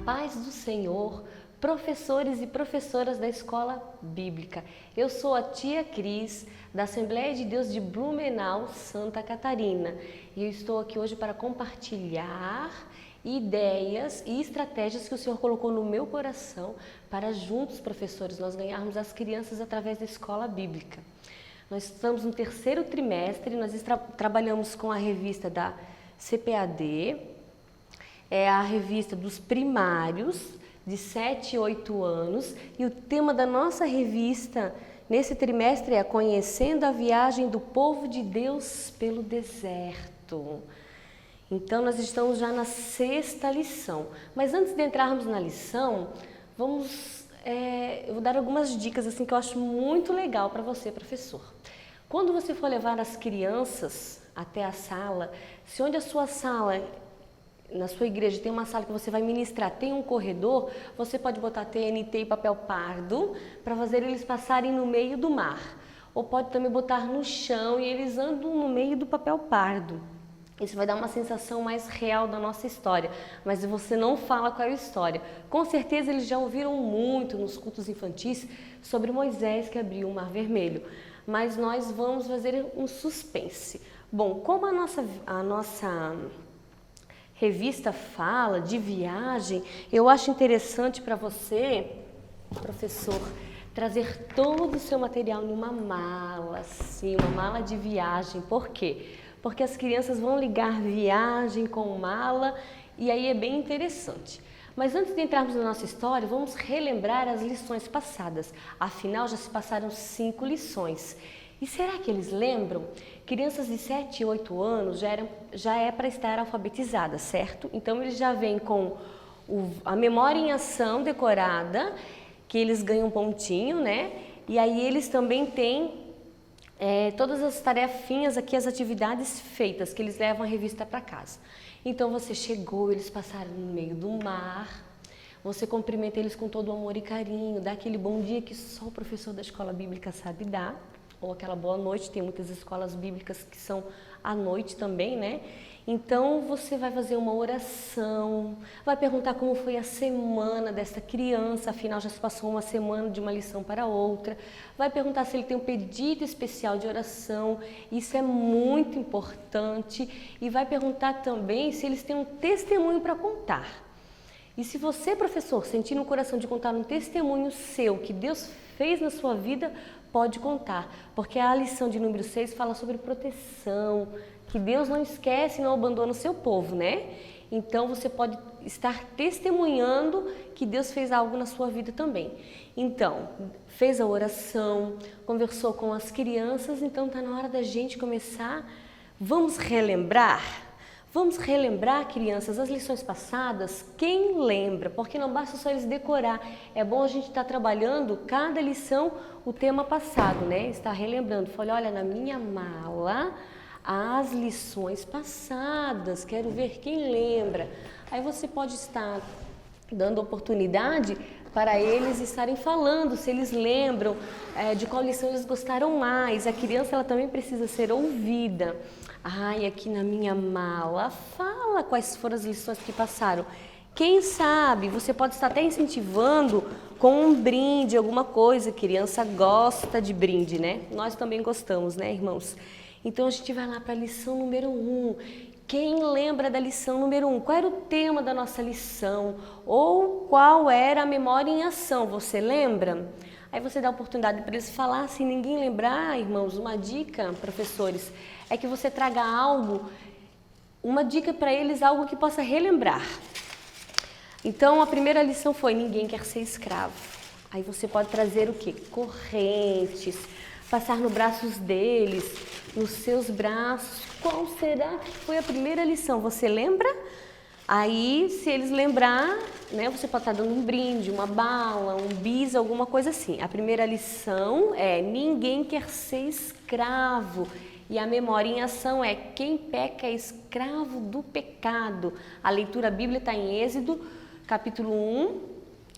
paz do Senhor, professores e professoras da Escola Bíblica. Eu sou a tia Cris, da Assembleia de Deus de Blumenau, Santa Catarina. E eu estou aqui hoje para compartilhar ideias e estratégias que o Senhor colocou no meu coração para juntos, professores, nós ganharmos as crianças através da Escola Bíblica. Nós estamos no terceiro trimestre, nós trabalhamos com a revista da CPAD, é a revista dos primários, de 7 e 8 anos, e o tema da nossa revista nesse trimestre é Conhecendo a Viagem do Povo de Deus pelo Deserto. Então, nós estamos já na 6ª lição. Mas antes de entrarmos na lição, eu vou dar algumas dicas assim, que eu acho muito legal para você, professor. Quando você for levar as crianças até a sala, se onde a sua sala, na sua igreja, tem uma sala que você vai ministrar, tem um corredor, você pode botar TNT e papel pardo para fazer eles passarem no meio do mar. Ou pode também botar no chão e eles andam no meio do papel pardo. Isso vai dar uma sensação mais real da nossa história, mas você não fala qual é a história. Com certeza eles já ouviram muito nos cultos infantis sobre Moisés que abriu o Mar Vermelho, mas nós vamos fazer um suspense. Bom, como a nossa revista fala de viagem, eu acho interessante para você, professor, trazer todo o seu material numa mala, sim, uma mala de viagem. Por quê? Porque as crianças vão ligar viagem com mala e aí é bem interessante. Mas antes de entrarmos na nossa história, vamos relembrar as lições passadas. Afinal, já se passaram 5 lições. E será que eles lembram? Crianças de 7 e 8 anos já é para estar alfabetizadas, certo? Então, eles já vêm com a memória em ação decorada, que eles ganham pontinho, né? E aí eles também têm todas as tarefinhas aqui, as atividades feitas, que eles levam a revista para casa. Então você chegou, eles passaram no meio do mar, você cumprimenta eles com todo o amor e carinho, dá aquele bom dia que só o professor da escola bíblica sabe dar, ou aquela boa noite, tem muitas escolas bíblicas que são à noite também, né? Então você vai fazer uma oração, vai perguntar como foi a semana dessa criança, afinal já se passou uma semana de uma lição para outra, vai perguntar se ele tem um pedido especial de oração, isso é muito importante, e vai perguntar também se eles têm um testemunho para contar. E se você, professor, sentir no coração de contar um testemunho seu, que Deus fez na sua vida, pode contar, porque a lição de número 6 fala sobre proteção, que Deus não esquece e não abandona o seu povo, né? Então você pode estar testemunhando que Deus fez algo na sua vida também. Então, fez a oração, conversou com as crianças, então está na hora da gente começar. Vamos relembrar? Vamos relembrar, crianças, as lições passadas? Quem lembra? Porque não basta só eles decorar. É bom a gente estar trabalhando cada lição o tema passado, né? Estar relembrando. Falei, olha, na minha mala as lições passadas, quero ver quem lembra. Aí você pode estar dando oportunidade para eles estarem falando, se eles lembram de qual lição eles gostaram mais. A criança ela também precisa ser ouvida. Ai, aqui na minha mala, fala quais foram as lições que passaram. Quem sabe, você pode estar até incentivando com um brinde, alguma coisa. A criança gosta de brinde, né? Nós também gostamos, né, irmãos? Então, a gente vai lá para a lição número 1. Quem lembra da lição número 1? Qual era o tema da nossa lição? Ou qual era a memória em ação? Você lembra? Aí você dá a oportunidade para eles falar. Se ninguém lembrar, irmãos, uma dica, professores, é que você traga algo, uma dica para eles, algo que possa relembrar. Então, a primeira lição foi: ninguém quer ser escravo. Aí você pode trazer o quê? Correntes, passar nos braços deles, nos seus braços. Qual será que foi a primeira lição? Você lembra? Aí, se eles lembrar, né, você pode estar dando um brinde, uma bala, um bis, alguma coisa assim. A primeira lição é: ninguém quer ser escravo. E a memória em ação é: quem peca é escravo do pecado. A leitura bíblica está em Êxodo, capítulo 1,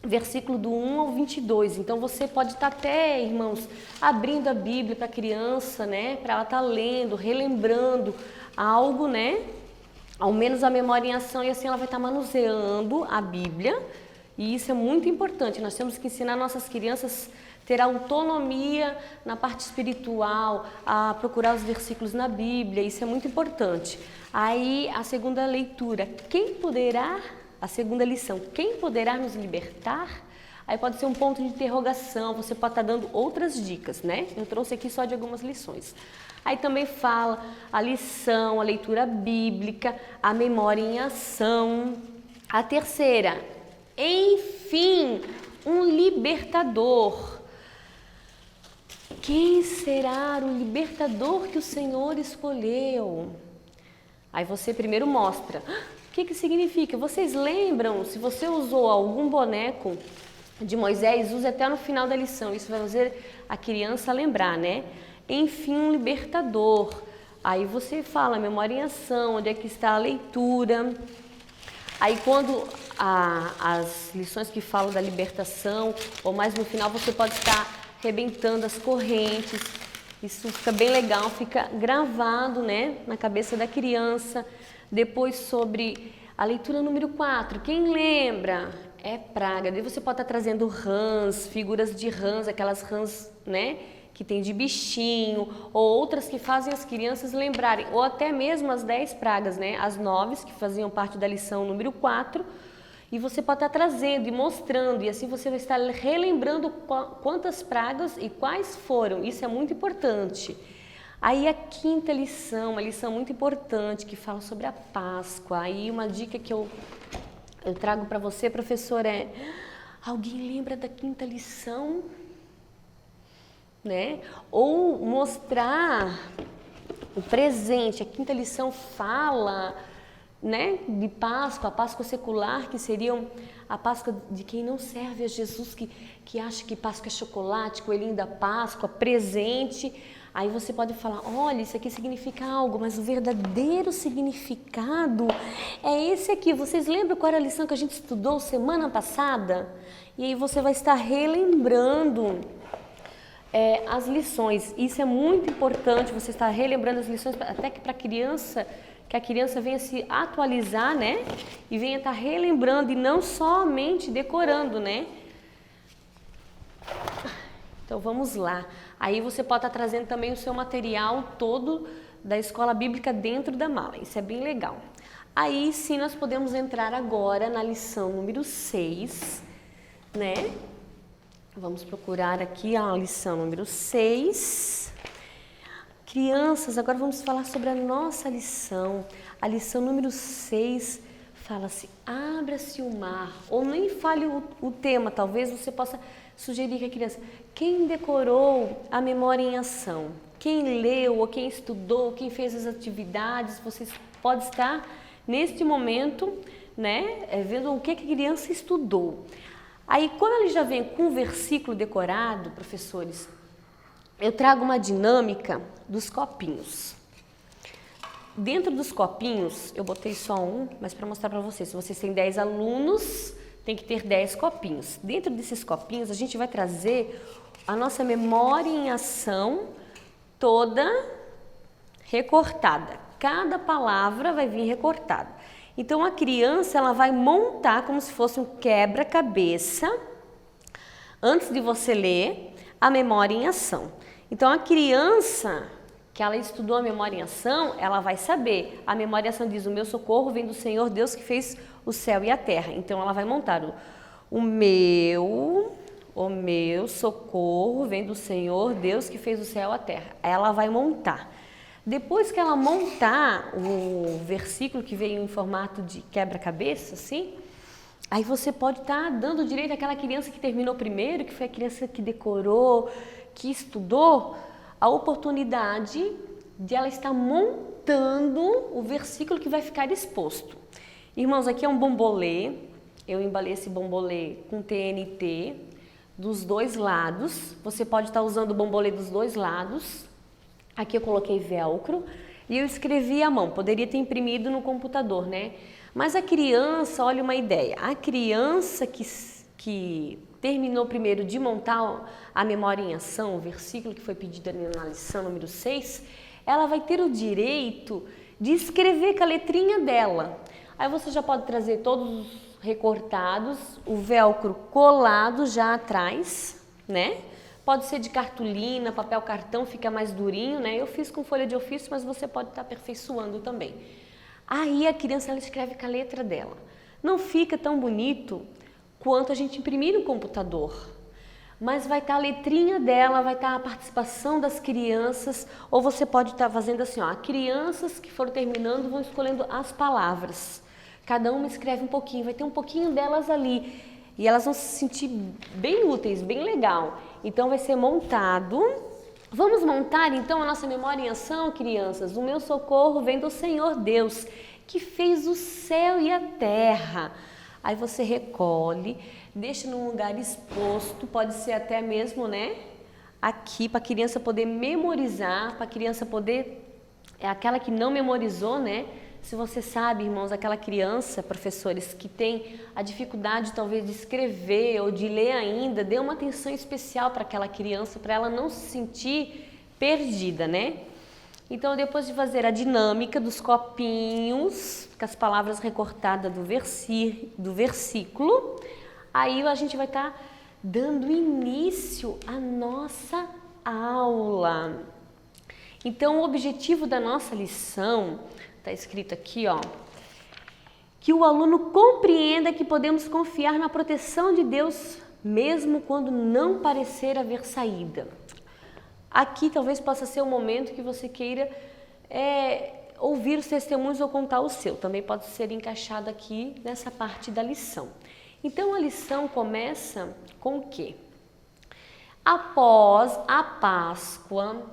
versículo do 1 ao 22. Então você pode estar até, irmãos, abrindo a Bíblia para a criança, né? Para ela estar lendo, relembrando algo, né? ao menos a memória em ação, e assim ela vai estar manuseando a Bíblia. E isso é muito importante, nós temos que ensinar nossas crianças a ter autonomia na parte espiritual, a procurar os versículos na Bíblia, isso é muito importante. Aí a segunda leitura, a segunda lição, quem poderá nos libertar? Aí pode ser um ponto de interrogação, você pode estar dando outras dicas, né? Eu trouxe aqui só de algumas lições. Aí também fala a lição, a leitura bíblica, a memória em ação. A terceira, enfim, um libertador. Quem será o libertador que o Senhor escolheu? Aí você primeiro mostra. O que significa? Vocês lembram, se você usou algum boneco de Moisés, use até no final da lição. Isso vai fazer a criança lembrar, né? Enfim, um libertador. Aí você fala memória em ação, onde é que está a leitura. Aí quando as lições que falam da libertação, ou mais no final, você pode estar rebentando as correntes. Isso fica bem legal, fica gravado, né, na cabeça da criança. Depois sobre a leitura número 4, quem lembra? É praga. Daí você pode estar trazendo rãs, figuras de rãs, aquelas rãs, né, que tem de bichinho, ou outras que fazem as crianças lembrarem, ou até mesmo as 10 pragas, né, as 9 que faziam parte da lição número 4, e você pode estar trazendo e mostrando, e assim você vai estar relembrando quantas pragas e quais foram, isso é muito importante. Aí a quinta lição, uma lição muito importante, que fala sobre a Páscoa. Aí uma dica que eu trago para você, professor, alguém lembra da quinta lição? Né? Ou mostrar o presente. A quinta lição fala, né, de Páscoa, a Páscoa secular, que seria a Páscoa de quem não serve a Jesus, que acha que Páscoa é chocolate, coelhinho da Páscoa, presente. Aí você pode falar, olha, isso aqui significa algo, mas o verdadeiro significado é esse aqui. Vocês lembram qual era a lição que a gente estudou semana passada? E aí você vai estar relembrando as lições. Isso é muito importante, você estar relembrando as lições, até que para que a criança venha se atualizar, né? E venha estar relembrando e não somente decorando, né? Então vamos lá. Aí você pode estar trazendo também o seu material todo da escola bíblica dentro da mala. Isso é bem legal. Aí sim nós podemos entrar agora na lição número 6, né? Vamos procurar aqui a lição número 6. Crianças, agora vamos falar sobre a nossa lição. A lição número 6 fala-se, abra-se o mar. Ou nem fale o tema, talvez você possa sugerir que a criança, quem decorou a memória em ação? Quem leu, ou quem estudou, quem fez as atividades, vocês podem estar neste momento, né, vendo o que a criança estudou. Aí, quando ele já vem com o versículo decorado, professores, eu trago uma dinâmica dos copinhos. Dentro dos copinhos, eu botei só um, mas para mostrar para vocês, se vocês têm 10 alunos, tem que ter 10 copinhos. Dentro desses copinhos, a gente vai trazer a nossa memória em ação toda recortada. Cada palavra vai vir recortada. Então, a criança ela vai montar como se fosse um quebra-cabeça, antes de você ler, a memória em ação. Então, a criança que ela estudou a memória em ação, ela vai saber. A memória em ação diz, o meu socorro vem do Senhor Deus que fez o céu e a terra. Então, ela vai montar o meu socorro vem do Senhor Deus que fez o céu e a terra. Ela vai montar. Depois que ela montar o versículo que veio em formato de quebra-cabeça, assim, aí você pode estar dando direito àquela criança que terminou primeiro, que foi a criança que decorou, que estudou, a oportunidade de ela estar montando o versículo que vai ficar exposto. Irmãos, aqui é um bombolê, eu embalei esse bombolê com TNT dos dois lados, você pode estar usando o bombolê dos dois lados. Aqui eu coloquei velcro e eu escrevi à mão, poderia ter imprimido no computador, né? Mas a criança, olha uma ideia, a criança que terminou primeiro de montar a memória em ação, o versículo que foi pedido na lição número 6, ela vai ter o direito de escrever com a letrinha dela. Aí você já pode trazer todos os recortados, o velcro colado já atrás, né? Pode ser de cartolina, papel cartão, fica mais durinho, né? Eu fiz com folha de ofício, mas você pode estar aperfeiçoando também. Aí a criança ela escreve com a letra dela. Não fica tão bonito quanto a gente imprimir no computador, mas vai estar a letrinha dela, vai estar a participação das crianças, ou você pode estar fazendo assim, ó, crianças que foram terminando vão escolhendo as palavras. Cada uma escreve um pouquinho, vai ter um pouquinho delas ali. E elas vão se sentir bem úteis, bem legal. Então vai ser montado. Vamos montar então a nossa memória em ação, crianças? O meu socorro vem do Senhor Deus, que fez o céu e a terra. Aí você recolhe, deixa num lugar exposto, pode ser até mesmo, né? Aqui, para a criança poder memorizar, para a criança poder... É aquela que não memorizou, né? Se você sabe, irmãos, aquela criança, professores, que tem a dificuldade talvez de escrever ou de ler ainda, dê uma atenção especial para aquela criança, para ela não se sentir perdida, né? Então, depois de fazer a dinâmica dos copinhos, com as palavras recortadas do versículo, aí a gente vai estar dando início à nossa aula. Então, o objetivo da nossa lição... Está escrito aqui, ó, que o aluno compreenda que podemos confiar na proteção de Deus, mesmo quando não parecer haver saída. Aqui talvez possa ser o momento que você queira ouvir os testemunhos ou contar o seu. Também pode ser encaixado aqui nessa parte da lição. Então, a lição começa com o quê? Após a Páscoa,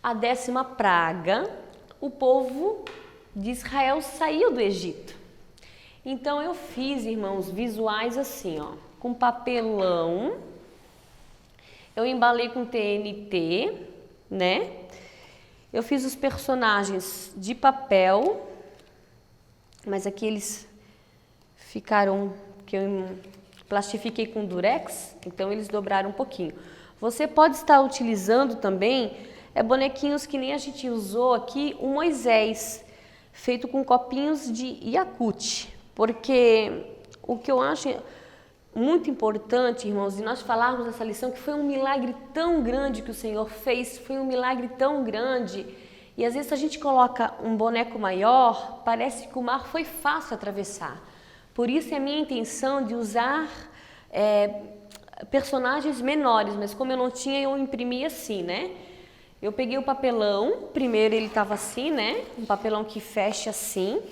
a 10ª praga, o povo de Israel saiu do Egito. Então eu fiz, irmãos, visuais assim, ó, com papelão. Eu embalei com TNT, né? Eu fiz os personagens de papel, mas aqui eles ficaram, que eu plastifiquei com durex, então eles dobraram um pouquinho. Você pode estar utilizando também bonequinhos que nem a gente usou aqui, o Moisés, feito com copinhos de Yakult, porque o que eu acho muito importante, irmãos, de nós falarmos dessa lição, que foi um milagre tão grande que o Senhor fez, foi um milagre tão grande, e às vezes a gente coloca um boneco maior, parece que o mar foi fácil atravessar. Por isso é a minha intenção de usar personagens menores, mas como eu não tinha, eu imprimi assim, né? Eu peguei o papelão, primeiro ele estava assim, né? Um papelão que fecha assim.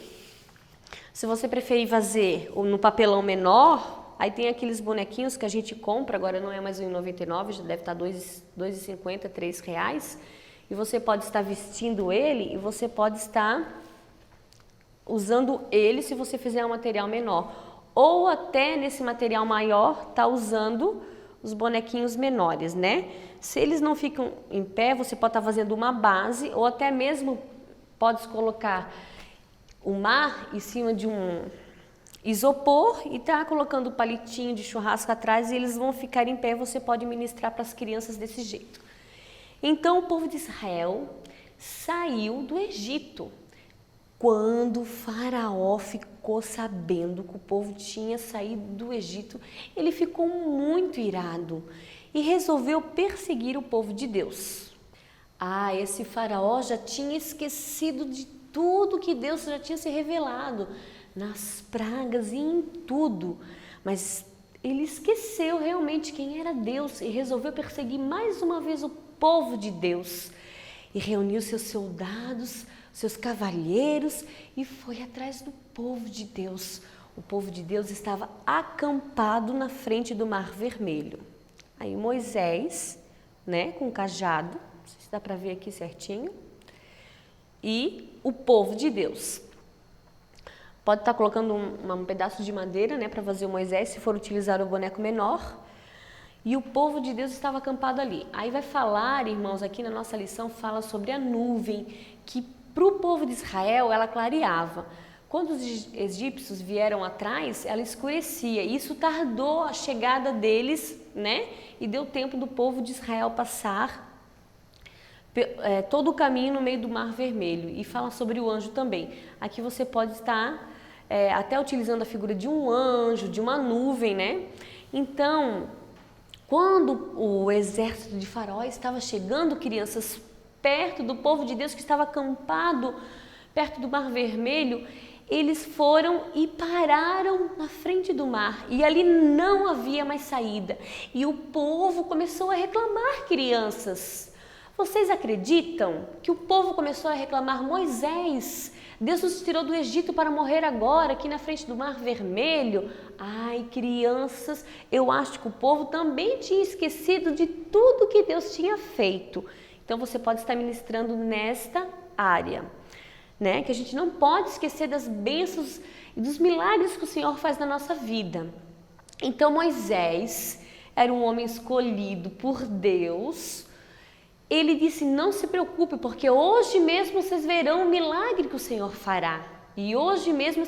Se você preferir fazer no papelão menor, aí tem aqueles bonequinhos que a gente compra, agora não é mais R$1,99, já deve estar R$2,50, R$3. E você pode estar vestindo ele e você pode estar usando ele se você fizer um material menor. Ou até nesse material maior, tá usando os bonequinhos menores, né? Se eles não ficam em pé, você pode estar fazendo uma base ou até mesmo pode colocar o mar em cima de um isopor e tá colocando o palitinho de churrasco atrás e eles vão ficar em pé, você pode ministrar para as crianças desse jeito. Então o povo de Israel saiu do Egito. Quando o faraó ficou sabendo que o povo tinha saído do Egito, ele ficou muito irado e resolveu perseguir o povo de Deus. Esse faraó já tinha esquecido de tudo que Deus já tinha se revelado, nas pragas e em tudo, mas ele esqueceu realmente quem era Deus e resolveu perseguir mais uma vez o povo de Deus e reuniu seus soldados, seus cavalheiros e foi atrás do povo de Deus. O povo de Deus estava acampado na frente do Mar Vermelho. Aí Moisés, né, com o cajado, não sei se dá para ver aqui certinho, e o povo de Deus. Pode estar colocando um pedaço de madeira, né, para fazer o Moisés, se for utilizar o boneco menor. E o povo de Deus estava acampado ali. Aí vai falar, irmãos, aqui na nossa lição, fala sobre a nuvem, que para o povo de Israel ela clareava. Quando os egípcios vieram atrás, ela escurecia. E isso tardou a chegada deles, né? E deu tempo do povo de Israel passar todo o caminho no meio do Mar Vermelho, e fala sobre o anjo também. Aqui você pode estar até utilizando a figura de um anjo, de uma nuvem, né? Então, quando o exército de Faraó estava chegando, crianças, perto do povo de Deus que estava acampado perto do Mar Vermelho, eles foram e pararam na frente do mar, e ali não havia mais saída. E o povo começou a reclamar, crianças. Vocês acreditam que o povo começou a reclamar? Moisés, Deus nos tirou do Egito para morrer agora, aqui na frente do Mar Vermelho. Ai, crianças, eu acho que o povo também tinha esquecido de tudo que Deus tinha feito. Então você pode estar ministrando nesta área, né? Que a gente não pode esquecer das bênçãos e dos milagres que o Senhor faz na nossa vida. Então Moisés era um homem escolhido por Deus. Ele disse: não se preocupe, porque hoje mesmo vocês verão o milagre que o Senhor fará. E hoje mesmo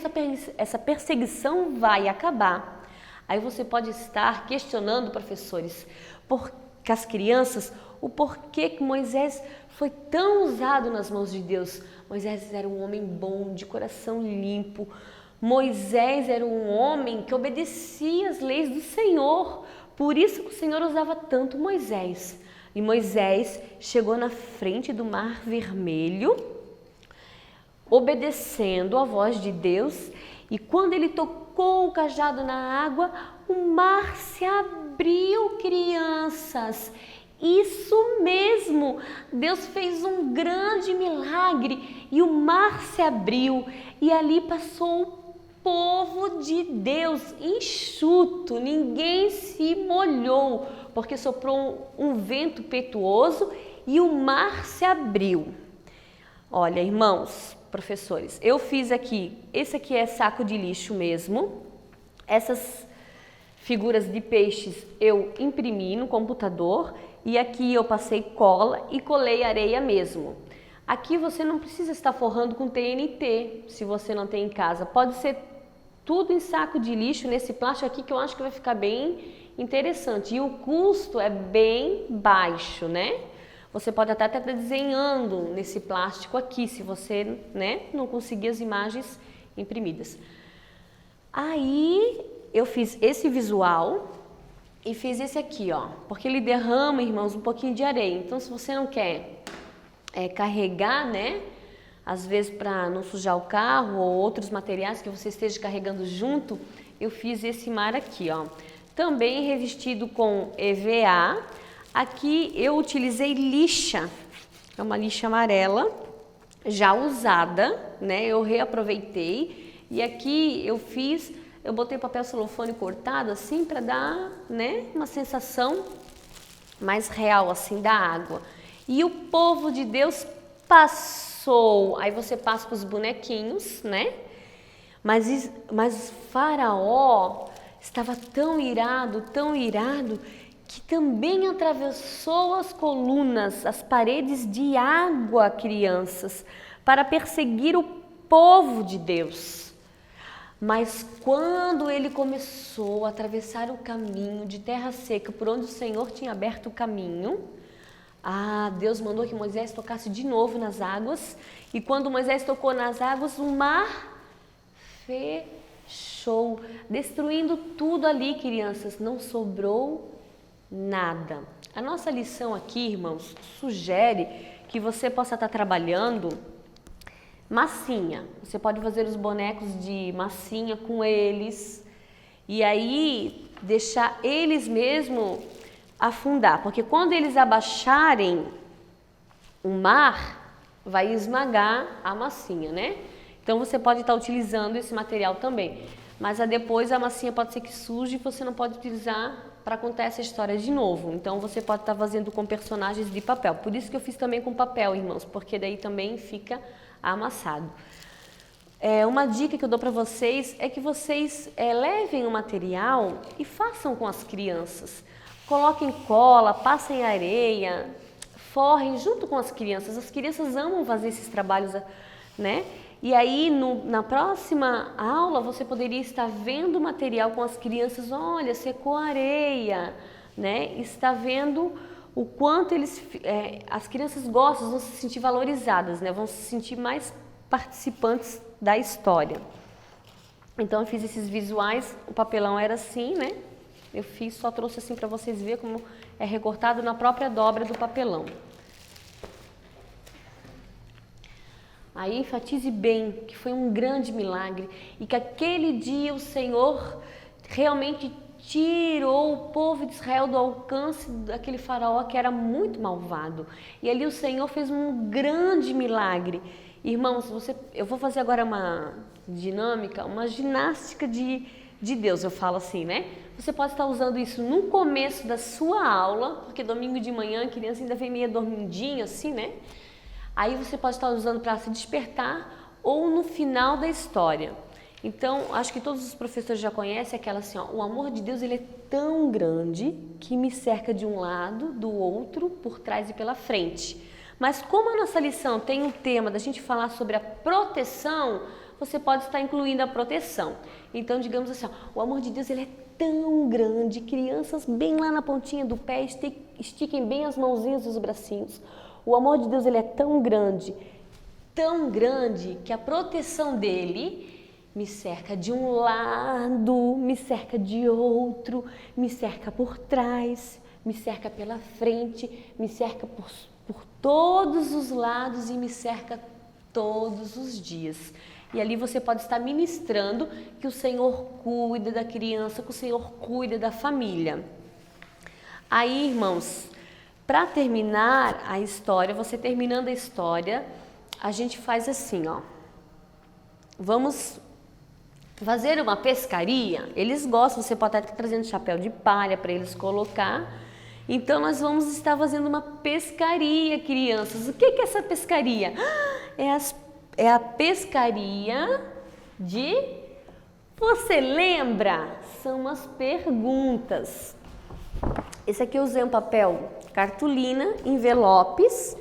essa perseguição vai acabar. Aí você pode estar questionando, professores, porque as crianças, o porquê que Moisés foi tão usado nas mãos de Deus. Moisés era um homem bom, de coração limpo. Moisés era um homem que obedecia às leis do Senhor. Por isso que o Senhor usava tanto Moisés. E Moisés chegou na frente do Mar Vermelho, obedecendo a voz de Deus. E quando ele tocou o cajado na água, o mar se abriu, crianças. Isso mesmo, Deus fez um grande milagre e o mar se abriu e ali passou o povo de Deus enxuto, ninguém se molhou, porque soprou um vento impetuoso e o mar se abriu. Olha, irmãos, professores, eu fiz aqui, esse aqui é saco de lixo mesmo, essas figuras de peixes eu imprimi no computador. E aqui eu passei cola e colei areia mesmo. Aqui você não precisa estar forrando com TNT, se você não tem em casa. Pode ser tudo em saco de lixo, nesse plástico aqui, que eu acho que vai ficar bem interessante. E o custo é bem baixo, né? Você pode até estar desenhando nesse plástico aqui, se você, né, não conseguir as imagens imprimidas. Aí eu fiz esse visual. E fiz esse aqui, ó, porque ele derrama, irmãos, um pouquinho de areia. Então, se você não quer carregar, né, às vezes para não sujar o carro ou outros materiais que você esteja carregando junto, eu fiz esse mar aqui, ó. Também revestido com EVA. Aqui eu utilizei lixa, é uma lixa amarela, já usada, né, eu reaproveitei. E aqui eu botei papel celofane cortado assim para dar, né, uma sensação mais real assim da água. E o povo de Deus passou. Aí você passa com os bonequinhos, né? Mas Faraó estava tão irado, que também atravessou as colunas, as paredes de água, crianças, para perseguir o povo de Deus. Mas quando ele começou a atravessar o caminho de terra seca, por onde o Senhor tinha aberto o caminho, Deus mandou que Moisés tocasse de novo nas águas. E quando Moisés tocou nas águas, o mar fechou, destruindo tudo ali, crianças. Não sobrou nada. A nossa lição aqui, irmãos, sugere que você possa estar trabalhando massinha. Você pode fazer os bonecos de massinha com eles e aí deixar eles mesmo afundar, porque quando eles abaixarem, o mar vai esmagar a massinha, né? Então você pode estar utilizando esse material também, mas depois a massinha pode ser que suje e você não pode utilizar para contar essa história de novo. Então você pode estar fazendo com personagens de papel. Por isso que eu fiz também com papel, irmãos, porque daí também fica amassado. Uma dica que eu dou para vocês é que vocês levem o material e façam com as crianças. Coloquem cola, passem areia, forrem junto com as crianças. As crianças amam fazer esses trabalhos, né? E aí na próxima aula você poderia estar vendo o material com as crianças. Olha, secou a areia, né? Está vendo o quanto as crianças gostam, vão se sentir valorizadas, né? Vão se sentir mais participantes da história. Então eu fiz esses visuais, o papelão era assim, né? Eu fiz, só trouxe assim para vocês verem como é recortado na própria dobra do papelão. Aí enfatize bem que foi um grande milagre e que aquele dia o Senhor realmente tirou o povo de Israel do alcance daquele faraó que era muito malvado. E ali o Senhor fez um grande milagre. Irmãos, eu vou fazer agora uma dinâmica, uma ginástica de Deus, eu falo assim, né? Você pode estar usando isso no começo da sua aula, porque domingo de manhã a criança ainda vem meio dormindinha assim, né? Aí você pode estar usando para se despertar ou no final da história. Então, acho que todos os professores já conhecem aquela assim, ó, o amor de Deus ele é tão grande que me cerca de um lado, do outro, por trás e pela frente. Mas como a nossa lição tem um tema da gente falar sobre a proteção, você pode estar incluindo a proteção. Então, digamos assim, ó, o amor de Deus ele é tão grande, crianças bem lá na pontinha do pé, estiquem bem as mãozinhas e os bracinhos. O amor de Deus ele é tão grande que a proteção dele me cerca de um lado, me cerca de outro, me cerca por trás, me cerca pela frente, me cerca por todos os lados e me cerca todos os dias. E ali você pode estar ministrando que o Senhor cuida da criança, que o Senhor cuida da família. Aí, irmãos, para terminar a história, você terminando a história, a gente faz assim, ó. Vamos fazer uma pescaria. Eles gostam, você pode estar trazendo chapéu de palha para eles colocar. Então, nós vamos estar fazendo uma pescaria, crianças. O que é essa pescaria? É a pescaria de... Você lembra? São as perguntas. Esse aqui eu usei um papel cartolina, envelopes.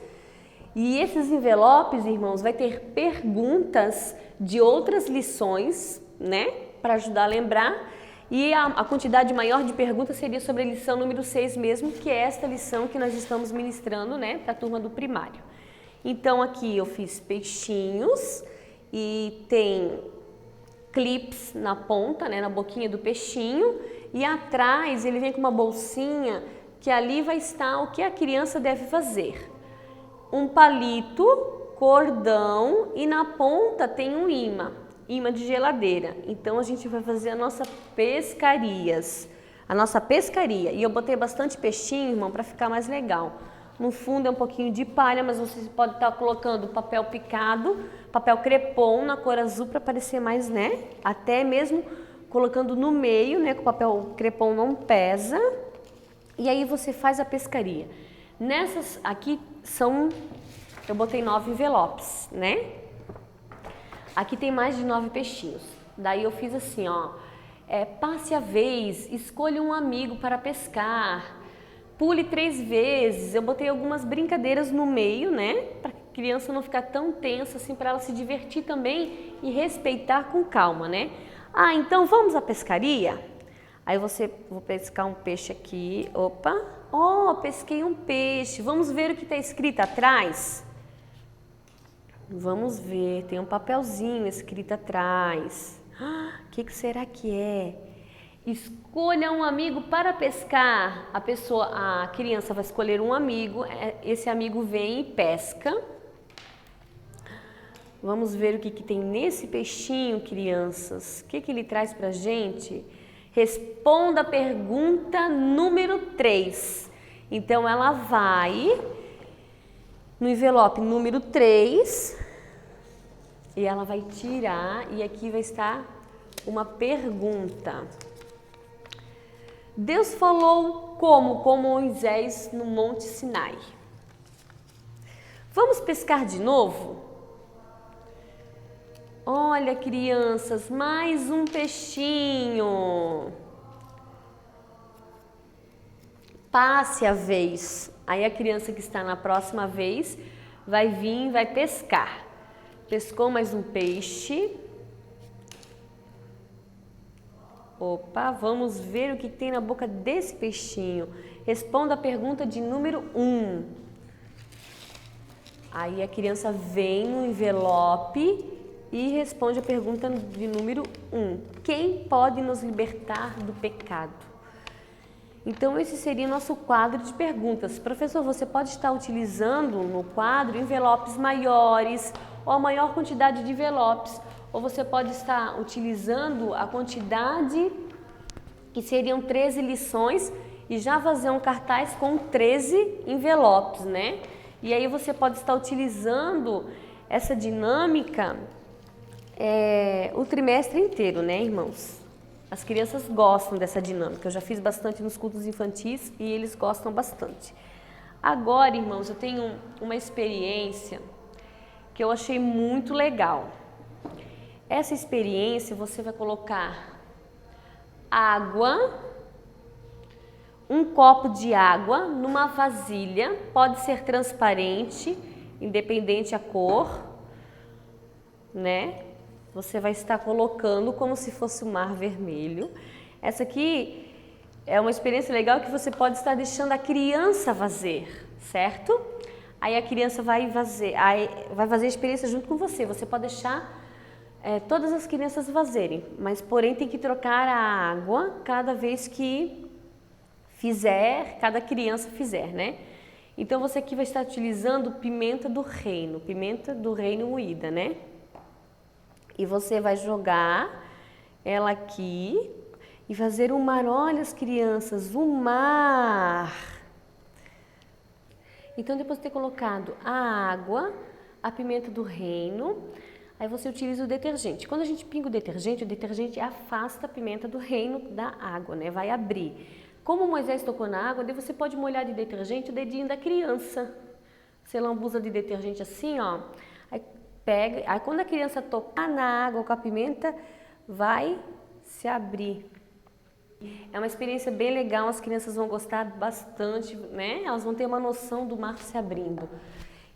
E esses envelopes, irmãos, vai ter perguntas de outras lições, né? Para ajudar a lembrar. E a quantidade maior de perguntas seria sobre a lição número 6 mesmo, que é esta lição que nós estamos ministrando, né? Para a turma do primário. Então, aqui eu fiz peixinhos e tem clips na ponta, né? Na boquinha do peixinho. E atrás ele vem com uma bolsinha que ali vai estar o que a criança deve fazer. Um palito, cordão e na ponta tem um imã de geladeira. Então a gente vai fazer a nossa pescaria. E eu botei bastante peixinho, irmão, para ficar mais legal. No fundo é um pouquinho de palha, mas você pode estar colocando papel picado, papel crepom na cor azul para parecer mais, né? Até mesmo colocando no meio, né? Que o papel crepom não pesa. E aí você faz a pescaria. Nessas aqui eu botei 9 envelopes, né? Aqui tem mais de 9 peixinhos. Daí eu fiz assim, ó. Passe a vez, escolha um amigo para pescar. Pule 3 vezes. Eu botei algumas brincadeiras no meio, né? Para a criança não ficar tão tensa, assim, para ela se divertir também e respeitar com calma, né? Ah, então vamos à pescaria? Aí vou pescar um peixe aqui. Opa! Ó, pesquei um peixe. Vamos ver o que está escrito atrás? Vamos ver, tem um papelzinho escrito atrás. O que será que é? Escolha um amigo para pescar. A criança vai escolher um amigo, esse amigo vem e pesca. Vamos ver o que tem nesse peixinho, crianças. O que ele traz pra gente? Responda a pergunta número 3. Então, ela vai no envelope número 3 e ela vai tirar e aqui vai estar uma pergunta. Deus falou como com Moisés no Monte Sinai. Vamos pescar de novo? Olha, crianças, mais um peixinho. Passe a vez. Aí a criança que está na próxima vez vai vir, vai pescar. Pescou mais um peixe. Opa, vamos ver o que tem na boca desse peixinho. Responda a pergunta de número 1. Aí a criança vem no envelope e responde a pergunta de número 1. Quem pode nos libertar do pecado? Então esse seria nosso quadro de perguntas. Professor, você pode estar utilizando no quadro envelopes maiores ou a maior quantidade de envelopes, ou você pode estar utilizando a quantidade que seriam 13 lições e já fazer um cartaz com 13 envelopes, né? E aí você pode estar utilizando essa dinâmica o trimestre inteiro, né, irmãos? As crianças gostam dessa dinâmica. Eu já fiz bastante nos cultos infantis e eles gostam bastante. Agora, irmãos, eu tenho uma experiência que eu achei muito legal. Essa experiência você vai colocar água, um copo de água numa vasilha, pode ser transparente, independente a cor, né? Você vai estar colocando como se fosse o mar vermelho. Essa aqui é uma experiência legal que você pode estar deixando a criança fazer, certo? Aí a criança vai fazer a experiência junto com você. Você pode deixar todas as crianças fazerem, mas porém tem que trocar a água cada vez que cada criança fizer, né? Então você aqui vai estar utilizando pimenta do reino moída, né? E você vai jogar ela aqui e fazer um mar. Olha as crianças, um mar. Então depois de ter colocado a água, a pimenta do reino, aí você utiliza o detergente. Quando a gente pinga o detergente afasta a pimenta do reino da água, né? Vai abrir. Como Moisés tocou na água, daí você pode molhar de detergente o dedinho da criança. Você lambuza de detergente assim, ó. Aí quando a criança tocar na água com a pimenta, vai se abrir. É uma experiência bem legal, as crianças vão gostar bastante, né? Elas vão ter uma noção do mar se abrindo.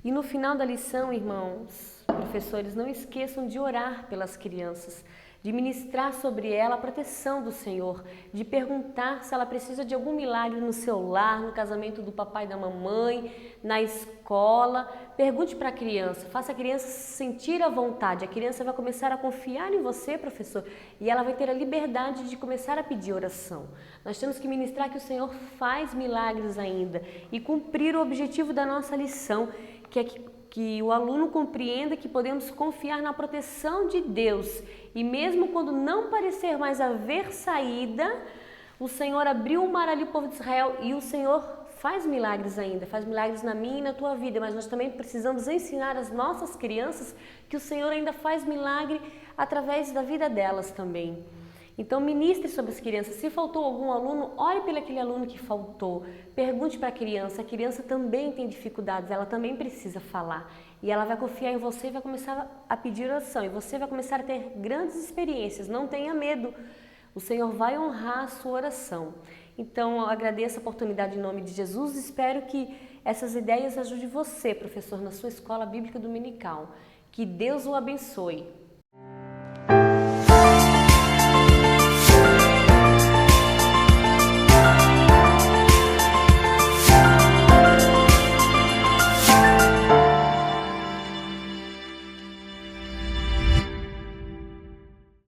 E no final da lição, irmãos, professores, não esqueçam de orar pelas crianças, de ministrar sobre ela a proteção do Senhor, de perguntar se ela precisa de algum milagre no seu lar, no casamento do papai e da mamãe, na escola. Pergunte para a criança, faça a criança sentir a vontade. A criança vai começar a confiar em você, professor, e ela vai ter a liberdade de começar a pedir oração. Nós temos que ministrar que o Senhor faz milagres ainda e cumprir o objetivo da nossa lição, que é que o aluno compreenda que podemos confiar na proteção de Deus e mesmo quando não parecer mais haver saída, o Senhor abriu o mar ali, o povo de Israel, e o Senhor faz milagres ainda, faz milagres na minha e na tua vida, mas nós também precisamos ensinar as nossas crianças que o Senhor ainda faz milagre através da vida delas também. Então ministre sobre as crianças. Se faltou algum aluno, ore pelo aquele aluno que faltou. Pergunte para a criança também tem dificuldades, ela também precisa falar. E ela vai confiar em você e vai começar a pedir oração. E você vai começar a ter grandes experiências, não tenha medo. O Senhor vai honrar a sua oração. Então eu agradeço a oportunidade em nome de Jesus. Espero que essas ideias ajudem você, professor, na sua escola bíblica dominical. Que Deus o abençoe.